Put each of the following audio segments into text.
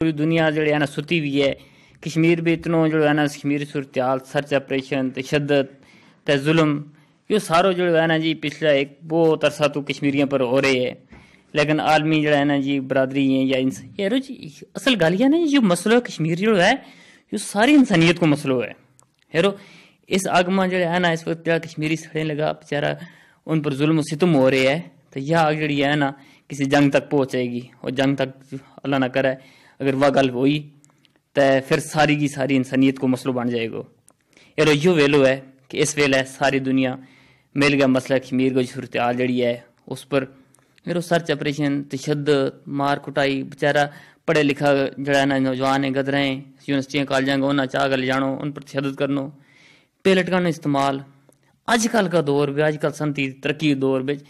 پوری دنیا جڑی ہے نا ستی ہوئی ہے. کشمیر بھی اتنوں جو ہے نا کشمیری صورتحال سرچ آپریشن تشدد تے ظلم یہ ساروں جو ہے نا جی پچھلا ایک بہت عرصہ تو کشمیریوں پر ہو رہے ہے. لیکن عالمی جو ہے نا جی برادری ہیں یا یارو جی اصل گل یہ نا جو مسئلہ کشمیر جو ہے یہ ساری انسانیت کو مسئلہ ہے. ہیرو اس آگما جو ہے نا اس وقت کشمیری سڑنے لگا بیچارہ ان پر ظلم و ستم ہو رہے ہے تو یہ آگ جڑی ہے نا کسی جنگ تک پہنچ جائے گی اور جنگ تک اللہ نہ کرے اگر وہ گل ہوئی تو پھر ساری کی ساری انسانیت کو مسئلہ بن جائے گا. یارو یہ ویلو ہے کہ اس ویلے ساری دنیا مل گیا مسئلہ کشمیر کو صورتحال جڑی ہے اس پر میرے سرچ آپریشن تشدد مار کٹائی بیچارہ پڑھے لکھا جڑا ہے نا نوجوان ہیں گدریں یونیورسٹیاں کالجاں گا انہیں چاہ گل جانو ان پر تشدد کرنو پیلٹکاں استعمال اج کل کا دور بھی اج کل سنتی ترقی دور بچ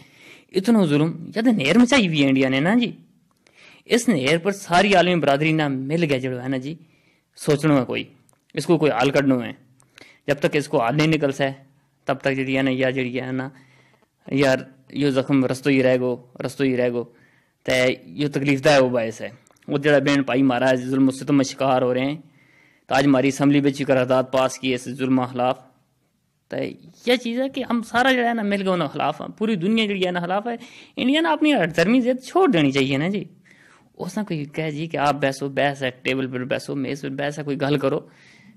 اتنا ظلم جد نہر مچائی ہوئی ہے انڈیا نے نا جی. اس نہر پر ساری عالمی برادری نہ مل گیا جو ہے نا جی سوچنا ہے کوئی اس کو کوئی حل کرنا ہے. جب تک اس کو حل نہیں نکل سا تب تک جڑی ہے نا یا جڑی ہے نا یار یہ زخم رستو ہی رہ گو تو یہ تکلیف دہ وہ باعث ہے. وہ جڑا بہن بھائی مارا ہے ظلم و ستم میں شکار ہو رہے ہیں تو آج ہماری اسمبلی میں قرارداد پاس کی ہے اس ظلم خلاف. تو یہ چیز ہے کہ ہم سارا جو ہے نا مل کے انہوں خلاف ہیں پوری دنیا جڑی ہے نا خلاف ہے. انڈیا نے اپنی دھرمی ضد چھوڑ دینی چاہیے نا جی. اس نے کوئی کہہ جی کہ آپ بحثو بحث ہے ٹیبل پر بحثو میز پر بحث ہے کوئی گل کرو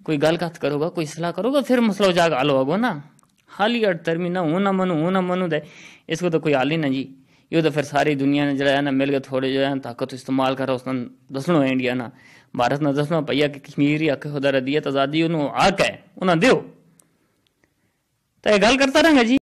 کوئی گل کت کرو گا کوئی صلاح کرو گا پھر مسئلہ جا کے حل ہوگا نا. حالی دھرمی نہ ہوں نہ منو دے اس کو تو کوئی حل ہی نہ جی. یہ تو پھر ساری دنیا نے جڑا ہے نا مل کے تھوڑے جو ہے طاقت استعمال کرو اس نے دسنا ہے انڈیا نا بھارت نے دسنا پیا کہ کشمیری حق خدا ردیت آزادی انہوں حق ہے انہوں دیو تو یہ گل کرتا رہاں گا جی.